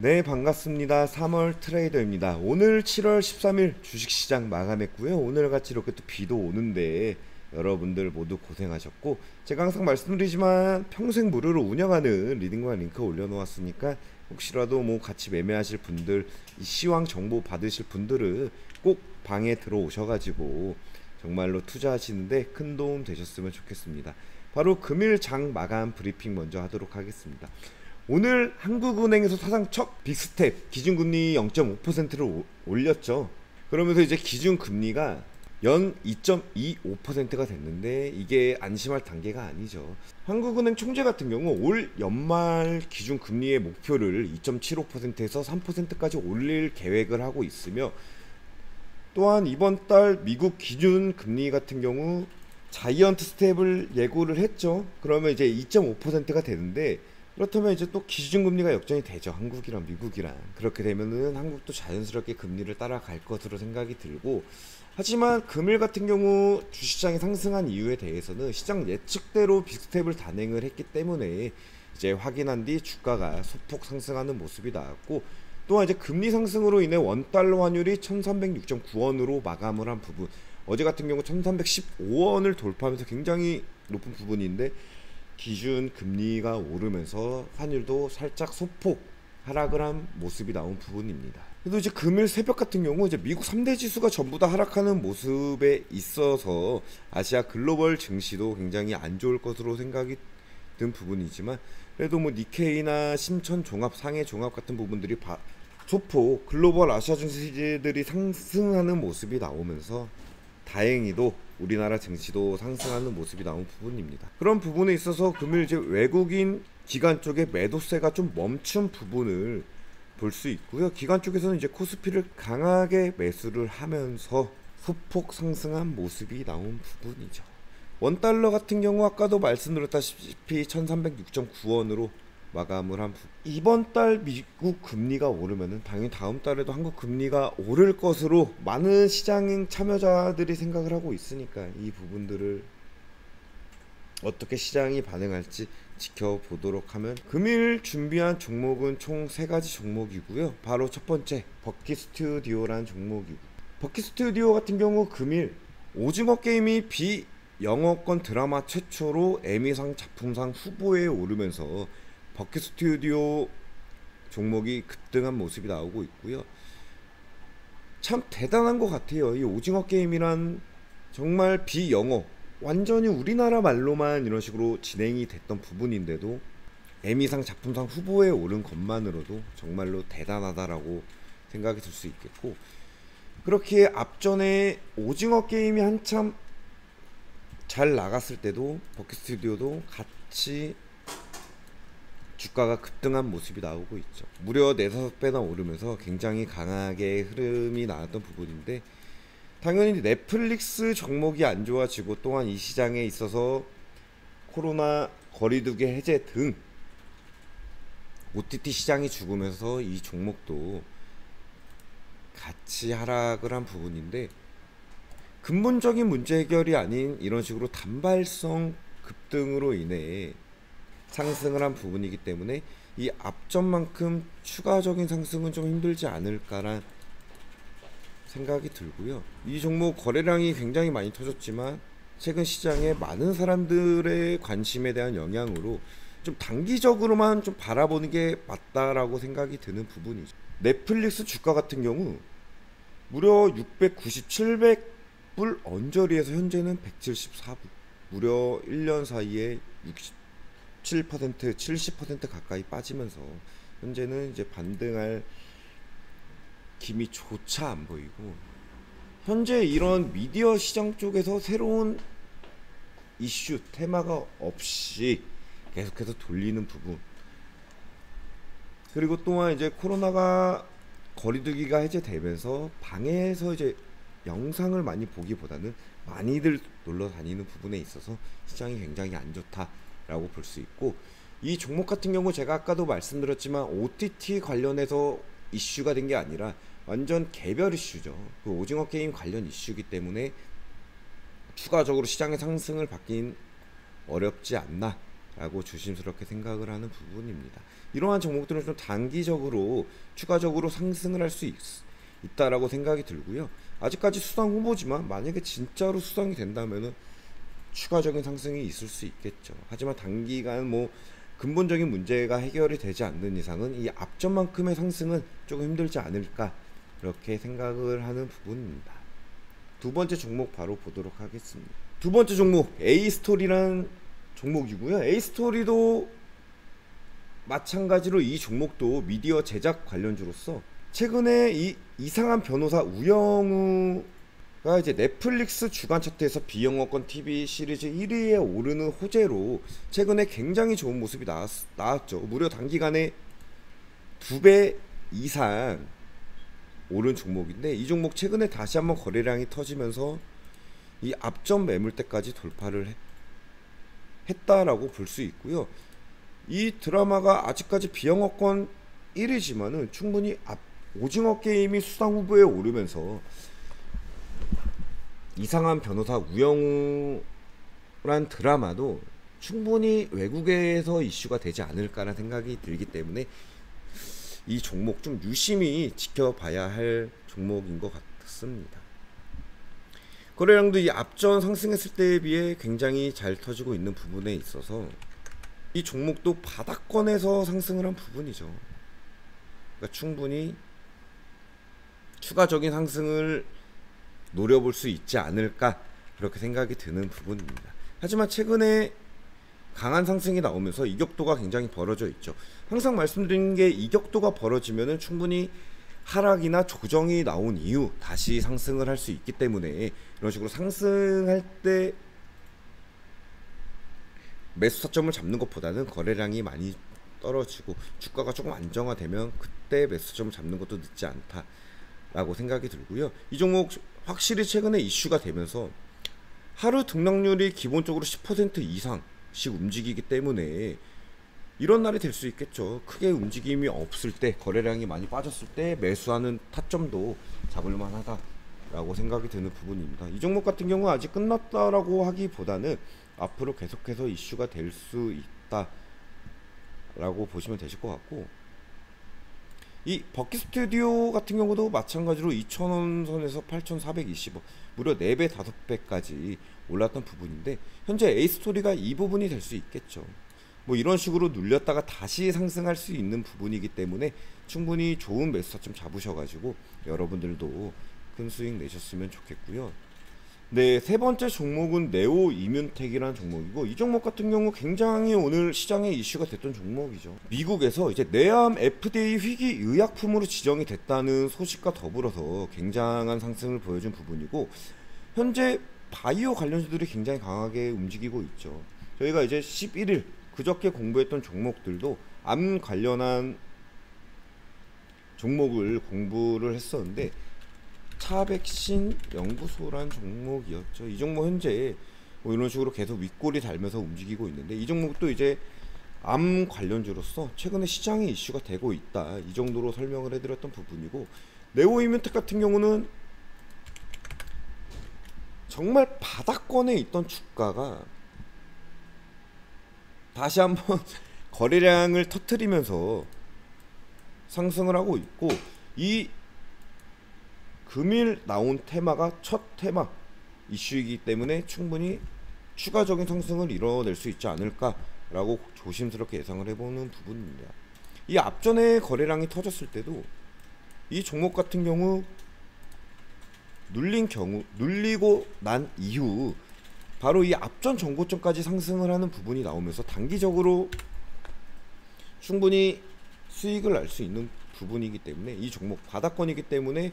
네, 반갑습니다. 3월 트레이더입니다. 오늘 7월 13일 주식시장 마감했고요. 오늘같이 이렇게 또 비도 오는데 여러분들 모두 고생하셨고, 제가 항상 말씀드리지만 평생 무료로 운영하는 리딩과 링크 올려놓았으니까 혹시라도 뭐 같이 매매하실 분들, 이 시황 정보 받으실 분들은 꼭 방에 들어오셔가지고 정말로 투자하시는데 큰 도움 되셨으면 좋겠습니다. 바로 금일 장 마감 브리핑 먼저 하도록 하겠습니다. 오늘 한국은행에서 사상 첫 빅스텝 기준금리 0.5%를 올렸죠. 그러면서 이제 기준금리가 연 2.25%가 됐는데 이게 안심할 단계가 아니죠. 한국은행 총재 같은 경우 올 연말 기준금리의 목표를 2.75%에서 3%까지 올릴 계획을 하고 있으며, 또한 이번 달 미국 기준금리 같은 경우 자이언트 스텝을 예고를 했죠. 그러면 이제 2.5%가 되는데, 그렇다면 이제 또 기준금리가 역전이 되죠. 한국이랑 미국이랑. 그렇게 되면은 한국도 자연스럽게 금리를 따라갈 것으로 생각이 들고, 하지만 금일 같은 경우 주식시장이 상승한 이유에 대해서는 시장 예측대로 빅스텝을 단행을 했기 때문에 이제 확인한 뒤 주가가 소폭 상승하는 모습이 나왔고, 또한 이제 금리 상승으로 인해 원달러 환율이 1306.9원으로 마감을 한 부분, 어제 같은 경우 1315원을 돌파하면서 굉장히 높은 부분인데, 기준 금리가 오르면서 환율도 살짝 소폭 하락을 한 모습이 나온 부분입니다. 그래도 이제 금일 새벽 같은 경우 이제 미국 3대 지수가 전부 다 하락하는 모습에 있어서 아시아 글로벌 증시도 굉장히 안 좋을 것으로 생각이 든 부분이지만, 그래도 뭐 니케이나 심천 종합, 상해 종합 같은 부분들이 소폭 글로벌 아시아 증시들이 상승하는 모습이 나오면서 다행히도 우리나라 증시도 상승하는 모습이 나온 부분입니다. 그런 부분에 있어서 금일 이제 외국인 기관 쪽의 매도세가 좀 멈춘 부분을 볼 수 있고요. 기관 쪽에서는 이제 코스피를 강하게 매수를 하면서 소폭 상승한 모습이 나온 부분이죠. 원달러 같은 경우 아까도 말씀드렸다시피 1306.9원으로 마감을 한 이번 달 미국 금리가 오르면은 당연히 다음 달에도 한국 금리가 오를 것으로 많은 시장 참여자들이 생각을 하고 있으니까 이 부분들을 어떻게 시장이 반응할지 지켜보도록 하면, 금일 준비한 종목은 총 3가지 종목이고요. 바로 첫 번째 버킷 스튜디오라는 종목이고, 버킷 스튜디오 같은 경우 금일 오징어 게임이 비영어권 드라마 최초로 에미상 작품상 후보에 오르면서 버킷 스튜디오 종목이 급등한 모습이 나오고 있고요. 참 대단한 것 같아요. 이 오징어 게임이란 정말 비영어, 완전히 우리나라 말로만 이런 식으로 진행이 됐던 부분인데도 에미상 작품상 후보에 오른 것만으로도 정말로 대단하다라고 생각이 들 수 있겠고, 그렇게 앞전에 오징어 게임이 한참 잘 나갔을 때도 버킷 스튜디오도 같이 주가가 급등한 모습이 나오고 있죠. 무려 4~5배나 오르면서 굉장히 강하게 흐름이 나왔던 부분인데, 당연히 넷플릭스 종목이 안 좋아지고, 또한 이 시장에 있어서 코로나 거리두기 해제 등 OTT 시장이 죽으면서 이 종목도 같이 하락을 한 부분인데, 근본적인 문제 해결이 아닌 이런 식으로 단발성 급등으로 인해 상승을 한 부분이기 때문에 이 앞전만큼 추가적인 상승은 좀 힘들지 않을까란 생각이 들고요. 이 종목 거래량이 굉장히 많이 터졌지만 최근 시장에 많은 사람들의 관심에 대한 영향으로 좀 단기적으로만 좀 바라보는 게 맞다라고 생각이 드는 부분이죠. 넷플릭스 주가 같은 경우 무려 690, 700불 언저리에서 현재는 174불, 무려 1년 사이에 67%, 70% 가까이 빠지면서 현재는 이제 반등할 기미조차 안 보이고, 현재 이런 미디어 시장 쪽에서 새로운 이슈 테마가 없이 계속해서 돌리는 부분, 그리고 또한 이제 코로나가 거리두기가 해제되면서 방에서 이제 영상을 많이 보기보다는 많이들 놀러 다니는 부분에 있어서 시장이 굉장히 안 좋다라고 볼 수 있고, 이 종목 같은 경우 제가 아까도 말씀드렸지만 OTT 관련해서 이슈가 된 게 아니라 완전 개별 이슈죠. 그 오징어 게임 관련 이슈이기 때문에 추가적으로 시장의 상승을 받긴 어렵지 않나 라고 조심스럽게 생각을 하는 부분입니다. 이러한 종목들은 좀 단기적으로 추가적으로 상승을 할 수 있다라고 생각이 들고요. 아직까지 수상 후보지만 만약에 진짜로 수상이 된다면은 추가적인 상승이 있을 수 있겠죠. 하지만 단기간 뭐 근본적인 문제가 해결이 되지 않는 이상은 이 앞전만큼의 상승은 조금 힘들지 않을까, 그렇게 생각을 하는 부분입니다. 두 번째 종목 바로 보도록 하겠습니다. 두 번째 종목 A스토리라는 종목이고요. A스토리도 마찬가지로 이 종목도 미디어 제작 관련주로서 최근에 이 이상한 변호사 우영우가 이제 넷플릭스 주간 차트에서 비영어권 TV 시리즈 1위에 오르는 호재로 최근에 굉장히 좋은 모습이 나왔죠. 무려 단기간에 2배 이상 오른 종목인데, 이 종목 최근에 다시 한번 거래량이 터지면서 이 앞전 매물대까지 돌파를 했다라고 볼 수 있고요. 이 드라마가 아직까지 비영어권 1위지만은 충분히 오징어 게임이 수상 후보에 오르면서 이상한 변호사 우영우란 드라마도 충분히 외국에서 이슈가 되지 않을까라는 생각이 들기 때문에 이 종목 좀 유심히 지켜봐야 할 종목인 것 같습니다. 거래량도 이 앞전 상승했을 때에 비해 굉장히 잘 터지고 있는 부분에 있어서 이 종목도 바닥권에서 상승을 한 부분이죠. 그러니까 충분히 추가적인 상승을 노려볼 수 있지 않을까, 그렇게 생각이 드는 부분입니다. 하지만 최근에 강한 상승이 나오면서 이격도가 굉장히 벌어져 있죠. 항상 말씀드린 게 이격도가 벌어지면은 충분히 하락이나 조정이 나온 이후 다시 상승을 할 수 있기 때문에 이런 식으로 상승할 때 매수 타점을 잡는 것보다는 거래량이 많이 떨어지고 주가가 조금 안정화되면 그때 매수 타점을 잡는 것도 늦지 않다라고 생각이 들고요. 이 종목 확실히 최근에 이슈가 되면서 하루 등락률이 기본적으로 10% 이상씩 움직이기 때문에 이런 날이 될 수 있겠죠. 크게 움직임이 없을 때, 거래량이 많이 빠졌을 때 매수하는 타점도 잡을만 하다라고 생각이 드는 부분입니다. 이 종목 같은 경우 아직 끝났다라고 하기보다는 앞으로 계속해서 이슈가 될 수 있다라고 보시면 되실 것 같고, 이 버킷 스튜디오 같은 경우도 마찬가지로 2,000원 선에서 8,420원, 무려 4배, 5배까지 올랐던 부분인데 현재 A스토리가 이 부분이 될 수 있겠죠. 뭐 이런 식으로 눌렸다가 다시 상승할 수 있는 부분이기 때문에 충분히 좋은 매수 타점 잡으셔가지고 여러분들도 큰 수익 내셨으면 좋겠고요. 네, 세 번째 종목은 네오 이뮨텍이라는 종목이고, 이 종목 같은 경우 굉장히 오늘 시장에 이슈가 됐던 종목이죠. 미국에서 이제 뇌암 FDA 희귀 의약품으로 지정이 됐다는 소식과 더불어서 굉장한 상승을 보여준 부분이고, 현재 바이오 관련주들이 굉장히 강하게 움직이고 있죠. 저희가 이제 11일 그저께 공부했던 종목들도 암 관련한 종목을 공부를 했었는데 차백신 연구소란 종목이었죠. 이 종목 현재 뭐 이런 식으로 계속 윗골이 달면서 움직이고 있는데, 이 종목도 이제 암 관련주로서 최근에 시장에 이슈가 되고 있다, 이 정도로 설명을 해드렸던 부분이고, 네오 이뮨텍 같은 경우는 정말 바닥권에 있던 주가가 다시 한번 거래량을 터뜨리면서 상승을 하고 있고, 이 금일 나온 테마가 첫 테마 이슈이기 때문에 충분히 추가적인 상승을 이뤄낼 수 있지 않을까라고 조심스럽게 예상을 해보는 부분입니다. 이 앞전에 거래량이 터졌을 때도 이 종목 같은 경우 눌리고 난 이후 바로 이 앞전 전고점까지 상승을 하는 부분이 나오면서 단기적으로 충분히 수익을 날 수 있는 부분이기 때문에, 이 종목 바닥권이기 때문에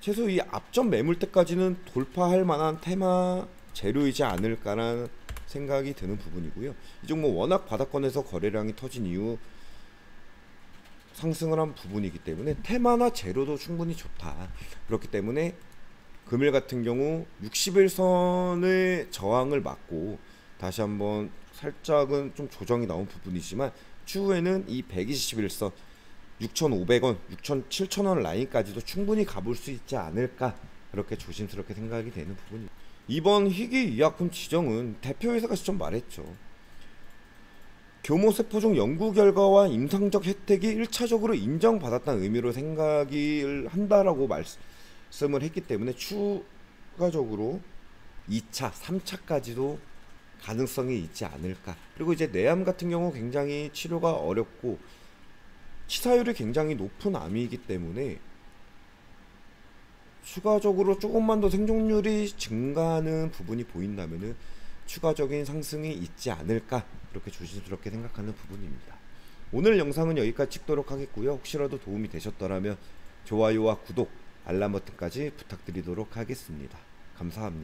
최소 이 앞전 매물대까지는 돌파할 만한 테마 재료이지 않을까라는 생각이 드는 부분이고요. 이 종목 워낙 바닥권에서 거래량이 터진 이후 상승을 한 부분이기 때문에 테마나 재료도 충분히 좋다. 그렇기 때문에 금일 같은 경우 60일선의 저항을 막고 다시 한번 살짝은 좀 조정이 나온 부분이지만 추후에는 이 121선 6,500원, 7,000원 라인까지도 충분히 가볼 수 있지 않을까, 그렇게 조심스럽게 생각이 되는 부분입니다. 이번 희귀 의약품 지정은 대표회사가 직접 말했죠. 교모세포종 연구 결과와 임상적 혜택이 1차적으로 인정받았다는 의미로 생각을 한다라고 말씀을 했기 때문에 추가적으로 2차, 3차까지도 가능성이 있지 않을까. 그리고 이제 뇌암 같은 경우 굉장히 치료가 어렵고 치사율이 굉장히 높은 암이기 때문에 추가적으로 조금만 더 생존율이 증가하는 부분이 보인다면은 추가적인 상승이 있지 않을까, 그렇게 조심스럽게 생각하는 부분입니다. 오늘 영상은 여기까지 찍도록 하겠고요. 혹시라도 도움이 되셨더라면 좋아요와 구독, 알람 버튼까지 부탁드리도록 하겠습니다. 감사합니다.